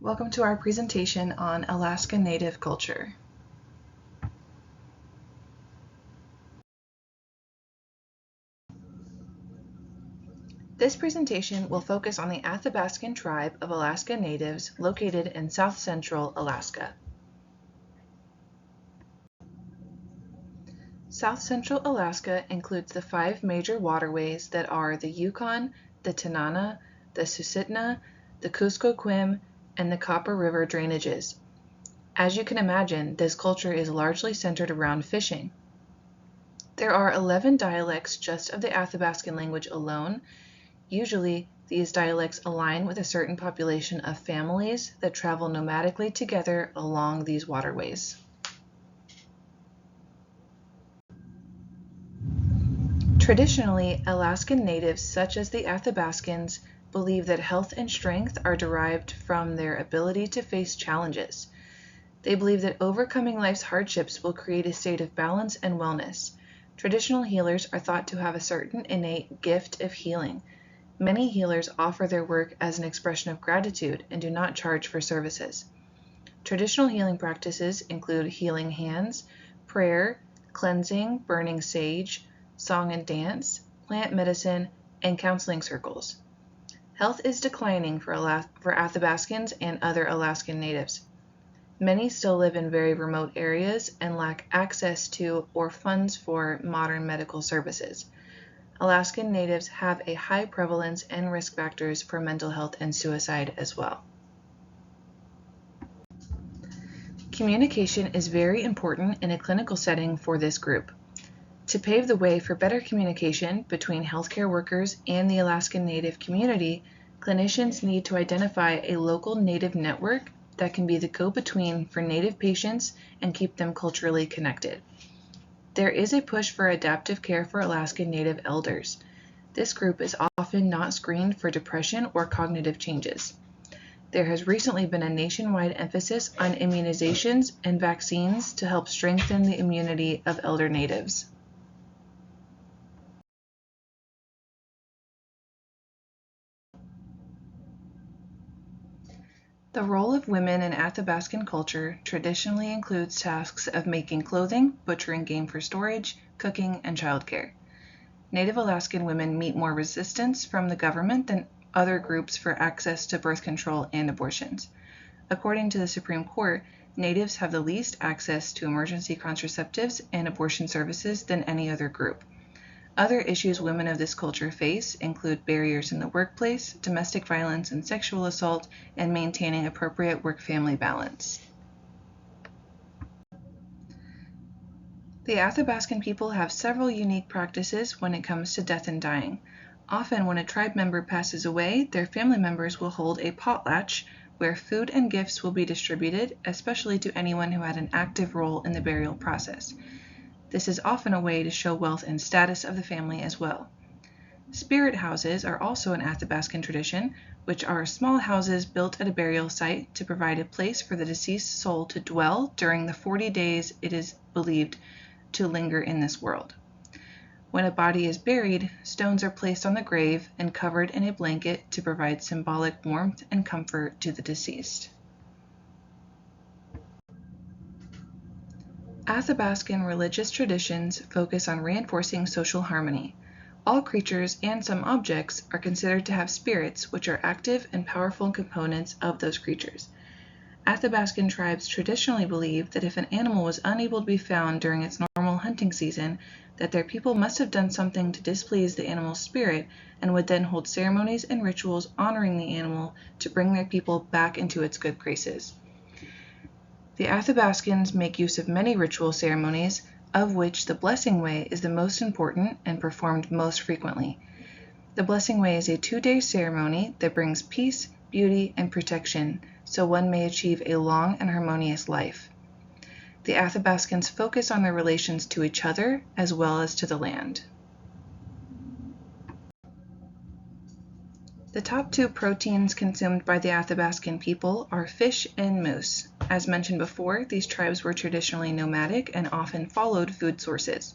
Welcome to our presentation on Alaska Native culture. This presentation will focus on the Athabascan tribe of Alaska Natives located in south-central Alaska. South-central Alaska includes the 5 major waterways that are the Yukon, the Tanana, the Susitna, the Kuskokwim, and the Copper River drainages. As you can imagine, this culture is largely centered around fishing. There are 11 dialects just of the Athabascan language alone. Usually, these dialects align with a certain population of families that travel nomadically together along these waterways. Traditionally, Alaskan Natives, such as the Athabascans, believe that health and strength are derived from their ability to face challenges. They believe that overcoming life's hardships will create a state of balance and wellness. Traditional healers are thought to have a certain innate gift of healing. Many healers offer their work as an expression of gratitude and do not charge for services. Traditional healing practices include healing hands, prayer, cleansing, burning sage, song and dance, plant medicine, and counseling circles. Health is declining for Athabascans and other Alaskan Natives. Many still live in very remote areas and lack access to or funds for modern medical services. Alaskan Natives have a high prevalence and risk factors for mental health and suicide as well. Communication is very important in a clinical setting for this group. To pave the way for better communication between healthcare workers and the Alaskan Native community, clinicians need to identify a local Native network that can be the go-between for Native patients and keep them culturally connected. There is a push for adaptive care for Alaskan Native elders. This group is often not screened for depression or cognitive changes. There has recently been a nationwide emphasis on immunizations and vaccines to help strengthen the immunity of elder Natives. The role of women in Athabascan culture traditionally includes tasks of making clothing, butchering game for storage, cooking, and childcare. Native Alaskan women meet more resistance from the government than other groups for access to birth control and abortions. According to the Supreme Court, Natives have the least access to emergency contraceptives and abortion services than any other group. Other issues women of this culture face include barriers in the workplace, domestic violence and sexual assault, and maintaining appropriate work-family balance. The Athabascan people have several unique practices when it comes to death and dying. Often when a tribe member passes away, their family members will hold a potlatch where food and gifts will be distributed, especially to anyone who had an active role in the burial process. This is often a way to show wealth and status of the family as well. Spirit houses are also an Athabascan tradition, which are small houses built at a burial site to provide a place for the deceased soul to dwell during the 40 days it is believed to linger in this world. When a body is buried, stones are placed on the grave and covered in a blanket to provide symbolic warmth and comfort to the deceased. Athabascan religious traditions focus on reinforcing social harmony. All creatures and some objects are considered to have spirits, which are active and powerful components of those creatures. Athabascan tribes traditionally believe that if an animal was unable to be found during its normal hunting season, that their people must have done something to displease the animal's spirit and would then hold ceremonies and rituals honoring the animal to bring their people back into its good graces. The Athabascans make use of many ritual ceremonies, of which the Blessing Way is the most important and performed most frequently. The Blessing Way is a 2-day ceremony that brings peace, beauty, and protection, so one may achieve a long and harmonious life. The Athabascans focus on their relations to each other as well as to the land. The top 2 proteins consumed by the Athabascan people are fish and moose. As mentioned before, these tribes were traditionally nomadic and often followed food sources.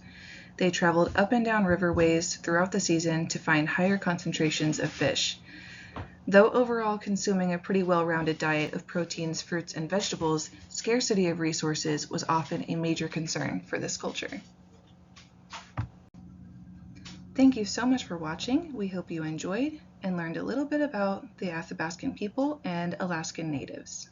They traveled up and down riverways throughout the season to find higher concentrations of fish. Though overall consuming a pretty well-rounded diet of proteins, fruits, and vegetables, scarcity of resources was often a major concern for this culture. Thank you so much for watching. We hope you enjoyed and learned a little bit about the Athabascan people and Alaskan natives.